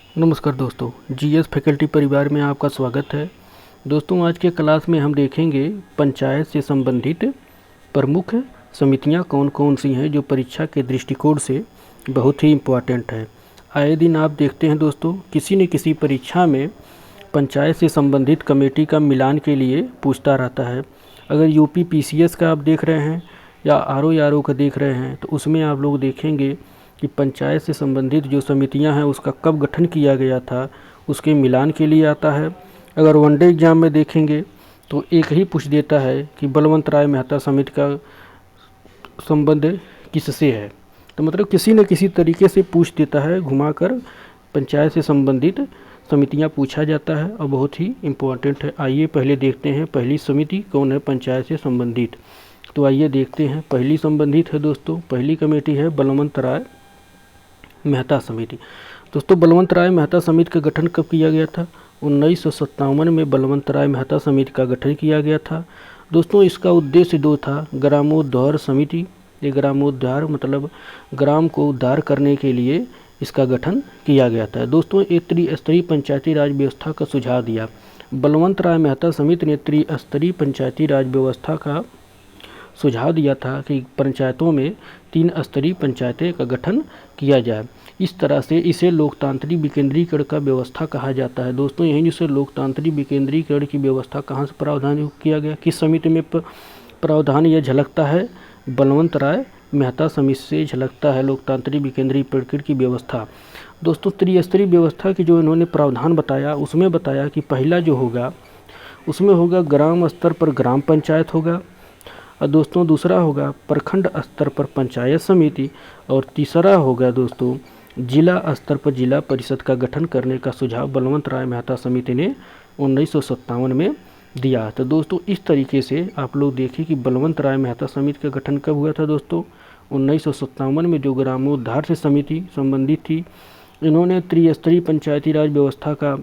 नमस्कार दोस्तों, GS faculty परिवार में आपका स्वागत है। दोस्तों, आज के क्लास में हम देखेंगे पंचायत से संबंधित प्रमुख समितियां कौन कौन सी हैं जो परीक्षा के दृष्टिकोण से बहुत ही इम्पोर्टेंट है। आए दिन आप देखते हैं दोस्तों, किसी न किसी परीक्षा में पंचायत से संबंधित कमेटी का मिलान के लिए पूछता रहता है। अगर यूपी पीसीएस का आप देख रहे हैं या आरओ का देख रहे हैं तो उसमें आप लोग देखेंगे कि पंचायत से संबंधित जो समितियां हैं उसका कब गठन किया गया था, उसके मिलान के लिए आता है। अगर वनडे एग्ज़ाम में देखेंगे तो एक ही पूछ देता है कि बलवंत राय मेहता समिति का संबंध किससे है। तो मतलब किसी न किसी तरीके से पूछ देता है, घुमाकर पंचायत से संबंधित समितियां पूछा जाता है और बहुत ही इम्पोर्टेंट है। आइए पहले देखते हैं पहली समिति कौन है पंचायत से संबंधित। तो आइए देखते हैं पहली संबंधित है दोस्तों, पहली कमेटी है बलवंत राय मेहता समिति। दोस्तों, बलवंत राय मेहता समिति का गठन कब किया गया था? 1957 में बलवंत राय मेहता समिति का गठन किया गया था। दोस्तों, इसका उद्देश्य दो था। ग्रामोद्धार समिति, ये ग्रामोद्धार मतलब ग्राम को उद्धार करने के लिए इसका गठन किया गया था। दोस्तों, एक त्रिस्तरीय पंचायती राज व्यवस्था का सुझाव दिया। बलवंत राय मेहता समिति ने त्रिस्तरीय पंचायती राज व्यवस्था का सुझाव दिया था कि पंचायतों में 3 स्तरीय पंचायतें का गठन किया जाए। इस तरह से इसे लोकतांत्रिक विकेंद्रीकरण का व्यवस्था कहा जाता है। दोस्तों, यही जिसे लोकतांत्रिक विकेंद्रीकरण की व्यवस्था कहाँ से प्रावधान किया गया, किस समिति में प्रावधान यह झलकता है? बलवंत राय मेहता समिति से झलकता है लोकतांत्रिक विकेंद्रीकरण की व्यवस्था। दोस्तों, त्रिस्तरीय व्यवस्था की जो इन्होंने प्रावधान बताया उसमें बताया कि पहला जो होगा उसमें होगा ग्राम स्तर पर ग्राम पंचायत होगा, और दोस्तों दूसरा होगा प्रखंड स्तर पर पंचायत समिति, और तीसरा होगा दोस्तों जिला स्तर पर जिला परिषद का गठन करने का सुझाव बलवंत राय मेहता समिति ने 1957 में दिया। तो दोस्तों, इस तरीके से आप लोग देखिए कि बलवंत राय मेहता समिति का गठन कब हुआ था दोस्तों? 1957 में, जो ग्रामोद्धार से समिति संबंधित थी। इन्होंने त्रिस्तरीय पंचायती राज व्यवस्था का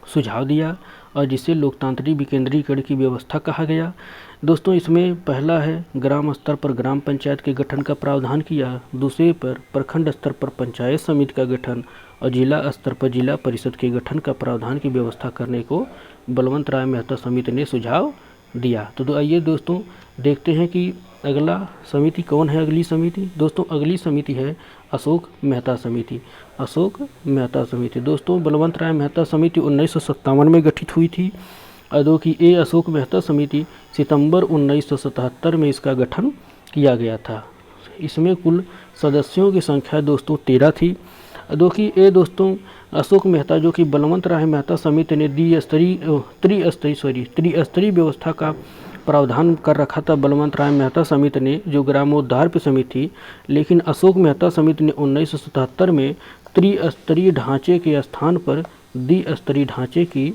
सुझाव दिया और जिसे लोकतांत्रिक विकेंद्रीकरण की व्यवस्था कहा गया। दोस्तों, इसमें पहला है ग्राम स्तर पर ग्राम पंचायत के गठन का प्रावधान किया, दूसरे पर प्रखंड स्तर पर पंचायत समिति का गठन और जिला स्तर पर जिला परिषद के गठन का प्रावधान की व्यवस्था करने को बलवंत राय मेहता समिति ने सुझाव दिया। तो आइए दोस्तों देखते हैं कि अगला समिति कौन है। अगली समिति दोस्तों, अगली समिति है अशोक मेहता समिति। अशोक मेहता समिति दोस्तों, बलवंत राय मेहता समिति 1957 में गठित हुई थी। अदो की ये अशोक मेहता समिति सितंबर 1977 में इसका गठन किया गया था। इसमें कुल सदस्यों की संख्या दोस्तों 13 थी। दो कि ये दोस्तों अशोक मेहता जो कि बलवंत राय मेहता समिति ने त्रिस्तरीय व्यवस्था का प्रावधान कर रखा था बलवंत राय मेहता समिति ने, जो ग्रामोद्धार पे समिति थी। लेकिन अशोक मेहता समिति ने 1977 में त्रिस्तरीय ढांचे के स्थान पर द्विस्तरीय ढांचे की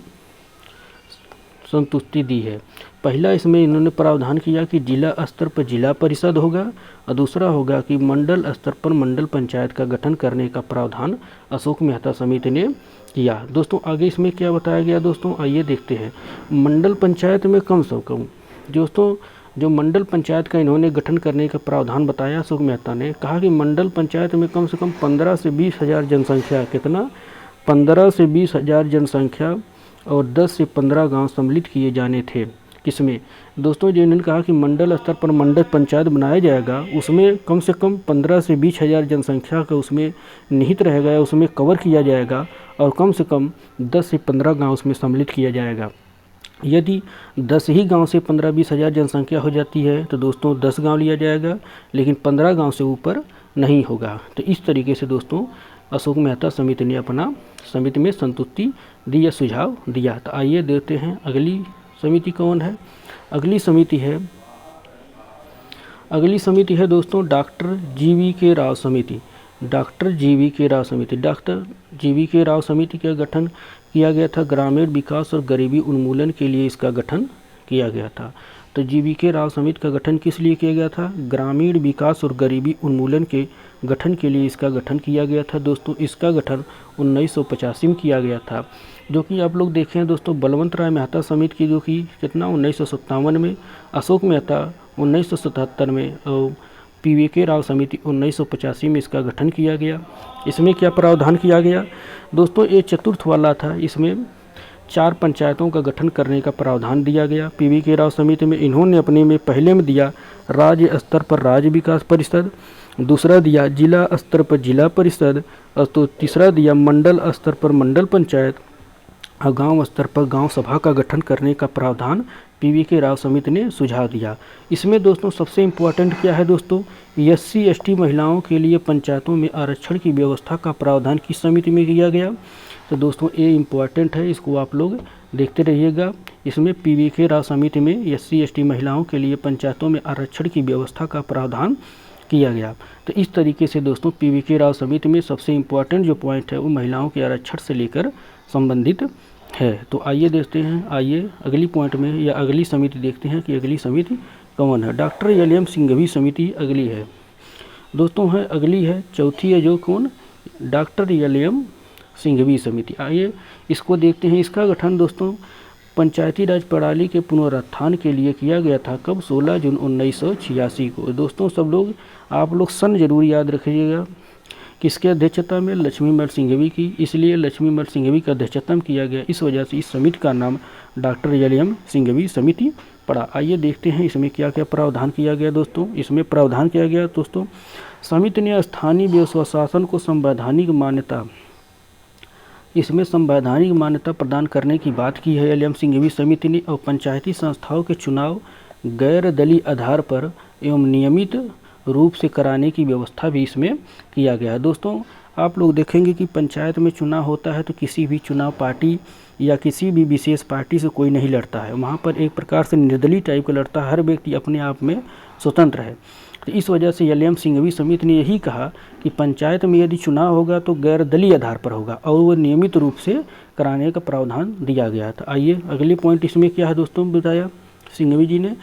संतुष्टि दी है। पहला इसमें इन्होंने प्रावधान किया कि जिला स्तर पर जिला परिषद होगा और दूसरा होगा कि मंडल स्तर पर मंडल पंचायत का गठन करने का प्रावधान अशोक मेहता समिति ने किया। दोस्तों, आगे इसमें क्या बताया गया दोस्तों, आइए देखते हैं। मंडल पंचायत में कम से कम दोस्तों जो मंडल पंचायत का इन्होंने गठन करने का प्रावधान बताया अशोक मेहता ने, कहा कि मंडल पंचायत में कम से कम 15 से 20 हज़ार जनसंख्या, कितना 15 से 20 हज़ार जनसंख्या और 10 से 15 गांव सम्मिलित किए जाने थे। किसमें दोस्तों, जो इन्होंने कहा कि मंडल स्तर पर मंडल पंचायत बनाया जाएगा उसमें कम से कम 15 से 20 हज़ार जनसंख्या का उसमें निहित रहेगा, उसमें कवर किया जाएगा और कम से कम 10 से 15 गांव उसमें सम्मिलित किया जाएगा। यदि 10 ही गांव से 15-20 हज़ार जनसंख्या हो जाती है तो दोस्तों 10 गांव लिया जाएगा, लेकिन 15 गांव से ऊपर नहीं होगा। तो इस तरीके से दोस्तों अशोक मेहता समिति ने अपना समिति में संतुष्टि दी या सुझाव दिया। तो आइए देखते हैं अगली समिति कौन है। अगली समिति है दोस्तों डॉक्टर जीवी राव समिति। डॉक्टर जीवी राव समिति का गठन किया गया था। ग्रामीण विकास और गरीबी उन्मूलन के लिए इसका गठन किया गया था। तो जीवी राव समिति का गठन किस लिए किया गया था? ग्रामीण विकास और गरीबी उन्मूलन के गठन के लिए इसका गठन किया गया था। दोस्तों, इसका गठन 1985 में किया गया था। जो कि आप लोग देखें दोस्तों, बलवंत राय मेहता समिति की जो कि कितना 1957 में, अशोक मेहता 1977 में और PVK राव समिति 1985 में इसका गठन किया गया। इसमें क्या प्रावधान किया गया दोस्तों, ये चतुर्थ वाला था। इसमें 4 पंचायतों का गठन करने का प्रावधान दिया गया। PVK राव समिति में इन्होंने अपने में पहले में दिया राज्य स्तर पर राज्य विकास परिषद, दूसरा दिया जिला स्तर पर जिला परिषद, और तो तीसरा दिया मंडल स्तर पर मंडल पंचायत, और गांव स्तर पर गांव सभा का गठन करने का प्रावधान PVK राव समिति ने सुझाव दिया। इसमें दोस्तों सबसे इम्पोर्टेंट क्या है दोस्तों, SC ST महिलाओं के लिए पंचायतों में आरक्षण की व्यवस्था का प्रावधान किस समिति में किया गया। तो दोस्तों ये इम्पोर्टेंट है, इसको आप लोग देखते रहिएगा। इसमें PVK राव समिति में SC ST महिलाओं के लिए पंचायतों में आरक्षण की व्यवस्था का प्रावधान किया गया। तो इस तरीके से दोस्तों PVK राव समिति में सबसे इम्पोर्टेंट जो पॉइंट है वो महिलाओं के आरक्षण से लेकर संबंधित है। तो आइए देखते हैं, आइए अगली पॉइंट में या अगली समिति देखते हैं कि अगली समिति कौन है। डॉक्टर LM सिंघवी समिति अगली है दोस्तों, है अगली है, चौथी है जो कौन, डॉक्टर LM सिंघवी समिति। आइए इसको देखते हैं। इसका गठन दोस्तों पंचायती राज प्रणाली के पुनरुत्थान के लिए किया गया था। कब, 16 जून 1986 को। दोस्तों सब लोग आप लोग सन जरूर याद रखिएगा। किसके अध्यक्षता में, लक्ष्मीमल सिंघवी की, इसलिए लक्ष्मीमल सिंघवी का अध्यक्षता किया गया। इस वजह से इस समिति का नाम डॉक्टर LM सिंघवी समिति पड़ा। आइए देखते हैं इसमें क्या क्या प्रावधान किया गया दोस्तों। इसमें प्रावधान किया गया दोस्तों, समिति ने स्थानीय स्वशासन को संवैधानिक मान्यता, इसमें संवैधानिक मान्यता प्रदान करने की बात की है LM सिंघवी समिति ने, और पंचायती संस्थाओं के चुनाव गैर दलीय आधार पर एवं नियमित रूप से कराने की व्यवस्था भी इसमें किया गया है। दोस्तों आप लोग देखेंगे कि पंचायत में चुनाव होता है तो किसी भी चुनाव पार्टी या किसी भी विशेष पार्टी से कोई नहीं लड़ता है, वहाँ पर एक प्रकार से निर्दलीय टाइप का लड़ता है, हर व्यक्ति अपने आप में स्वतंत्र है। तो इस वजह से LM सिंघवी समिति ने यही कहा कि पंचायत में यदि चुनाव होगा तो गैर दलीय आधार पर होगा और वो नियमित रूप से कराने का प्रावधान दिया गया था। आइए अगले पॉइंट इसमें क्या है दोस्तों, बताया सिंघवी जी ने,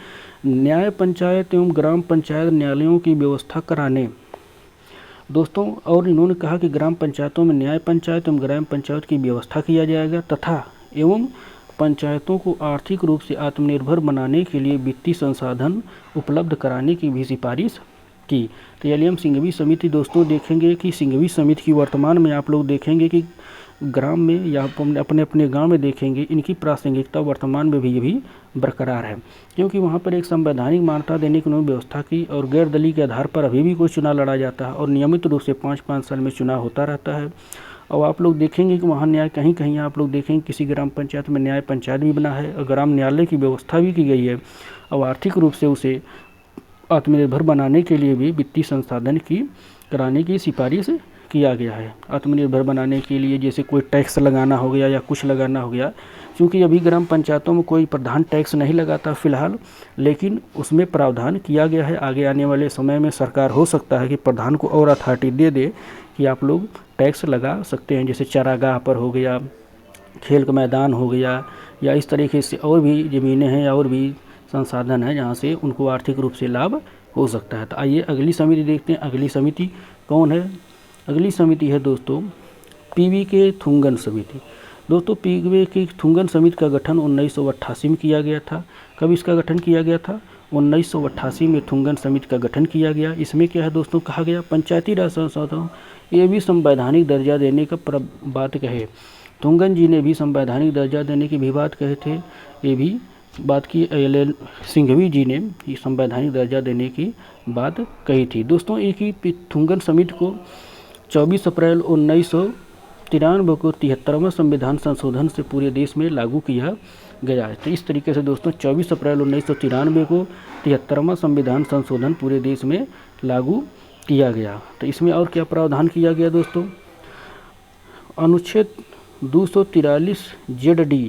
न्याय पंचायत एवं ग्राम पंचायत न्यायालयों की व्यवस्था कराने दोस्तों, और इन्होंने कहा कि ग्राम पंचायतों में न्याय पंचायत एवं ग्राम पंचायत की व्यवस्था किया जाएगा तथा एवं पंचायतों को आर्थिक रूप से आत्मनिर्भर बनाने के लिए वित्तीय संसाधन उपलब्ध कराने की भी सिफारिश की। तो LM सिंघवी समिति दोस्तों देखेंगे कि सिंघवी समिति की वर्तमान में आप लोग देखेंगे कि ग्राम में या अपने अपने गांव में देखेंगे इनकी प्रासंगिकता वर्तमान में भी ये भी बरकरार है, क्योंकि वहाँ पर एक संवैधानिक मान्यता देने की उन्होंने व्यवस्था की और गैर दलीय के आधार पर अभी भी कोई चुनाव लड़ा जाता है और नियमित रूप से 5-5 साल में चुनाव होता रहता है। और आप लोग देखेंगे कि वहाँ न्याय कहीं कहीं आप लोग देखेंगे किसी ग्राम पंचायत में न्याय पंचायत भी बना है और ग्राम न्यायालय की व्यवस्था भी की गई है और आर्थिक रूप से उसे आत्मनिर्भर बनाने के लिए भी वित्तीय संसाधन की कराने की सिफारिश किया गया है। आत्मनिर्भर बनाने के लिए जैसे कोई टैक्स लगाना हो गया या कुछ लगाना हो गया, क्योंकि अभी ग्राम पंचायतों में कोई प्रधान टैक्स नहीं लगाता फ़िलहाल, लेकिन उसमें प्रावधान किया गया है। आगे आने वाले समय में सरकार हो सकता है कि प्रधान को और अथॉरिटी दे दे कि आप लोग टैक्स लगा सकते हैं, जैसे चारागाह पर हो गया, खेल का मैदान हो गया, या इस तरीके से और भी ज़मीनें हैं और भी संसाधन है जहाँ से उनको आर्थिक रूप से लाभ हो सकता है। तो आइए अगली समिति देखते हैं। अगली समिति कौन है, अगली समिति है दोस्तों PVK थुंगन समिति। दोस्तों PVK थुंगन समिति का गठन 1988 में किया गया था। कब इसका गठन किया गया था, 1988 में थुंगन समिति का गठन किया गया। इसमें क्या है दोस्तों, कहा गया पंचायती राज संस्थाओं ये भी संवैधानिक दर्जा देने का बात कहे, थुंगन जी ने भी संवैधानिक दर्जा देने की भी बात कहे थे, ये भी बात की LM सिंघवी जी ने संवैधानिक दर्जा देने की बात कही थी। दोस्तों एक ही थुंगन समिति को 24 अप्रैल 1993 को 73वां संविधान संशोधन से पूरे देश में लागू किया गया है। तो इस तरीके से दोस्तों 24 अप्रैल 1993 को 73वां संविधान संशोधन पूरे देश में लागू किया गया। तो इसमें और क्या प्रावधान किया गया दोस्तों, अनुच्छेद 243 ZD,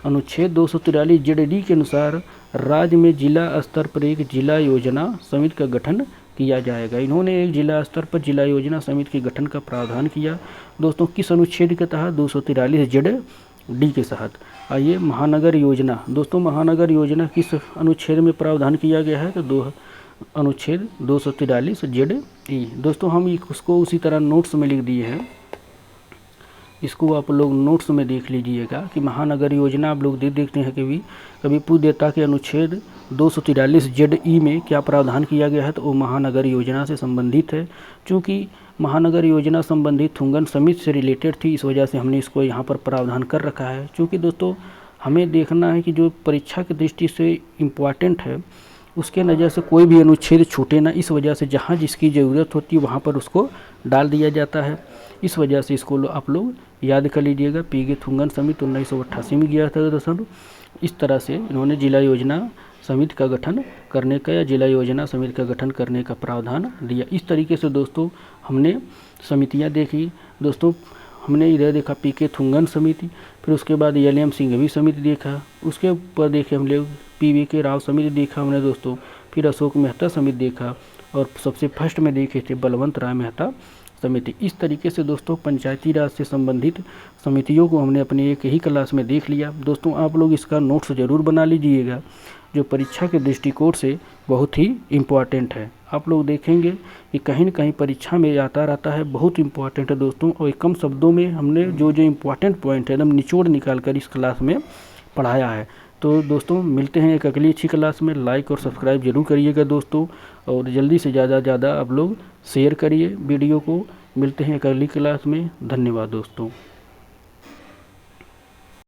अनुच्छेद 243 ZD के अनुसार राज्य में जिला स्तर पर एक जिला योजना समिति का गठन किया जाएगा। इन्होंने एक जिला स्तर पर जिला योजना समिति के गठन का प्रावधान किया दोस्तों, किस अनुच्छेद के तहत, 243 ZD के तहत। आइए महानगर योजना दोस्तों, महानगर योजना किस अनुच्छेद में प्रावधान किया गया है, तो अनुच्छेद 243 ZE। दोस्तों हम उसको उसी तरह नोट्स में लिख दिए हैं, इसको आप लोग नोट्स में देख लीजिएगा कि महानगर योजना आप लोग देखते हैं कि कभी पूर्वदेयता के अनुच्छेद 243 ZE में क्या प्रावधान किया गया है, तो वो महानगर योजना से संबंधित है। चूँकि महानगर योजना संबंधित थुंगन समिति से रिलेटेड थी, इस वजह से हमने इसको यहाँ पर प्रावधान कर रखा है। क्योंकि दोस्तों हमें देखना है कि जो परीक्षा की दृष्टि से इम्पॉर्टेंट है उसके नज़र से कोई भी अनुच्छेद छूटे ना, इस वजह से जहाँ जिसकी ज़रूरत होती है वहाँ पर उसको डाल दिया जाता है। इस वजह से इसको आप लोग याद कर लीजिएगा। पीगे थुंगन समिति 1988 में गया था दोस्तों। इस तरह से इन्होंने जिला योजना समिति का गठन करने का या जिला योजना समिति का गठन करने का प्रावधान दिया। इस तरीके से दोस्तों हमने समितियां देखी। दोस्तों हमने इधर देखा पीके थुंगन समिति, फिर उसके बाद LM सिंघवी समिति देखा, उसके ऊपर देखे हम लोग PVK राव समिति देखा हमने दोस्तों, फिर अशोक मेहता समिति देखा, और सबसे फर्स्ट में देखे थे बलवंत राय मेहता समिति। इस तरीके से दोस्तों पंचायती राज से संबंधित समितियों को हमने अपने एक ही क्लास में देख लिया। दोस्तों आप लोग इसका नोट्स ज़रूर बना लीजिएगा, जो परीक्षा के दृष्टिकोण से बहुत ही इम्पॉर्टेंट है। आप लोग देखेंगे कि कहीं न कहीं परीक्षा में आता रहता है, बहुत इम्पॉर्टेंट है दोस्तों। और कम शब्दों में हमने जो इम्पॉर्टेंट पॉइंट है एकदम निचोड़ निकाल कर इस क्लास में पढ़ाया है। तो दोस्तों मिलते हैं एक अगली अच्छी क्लास में। लाइक और सब्सक्राइब जरूर करिएगा दोस्तों, और जल्दी से ज़्यादा आप लोग शेयर करिए वीडियो को। मिलते हैं एक अगली क्लास में। धन्यवाद दोस्तों।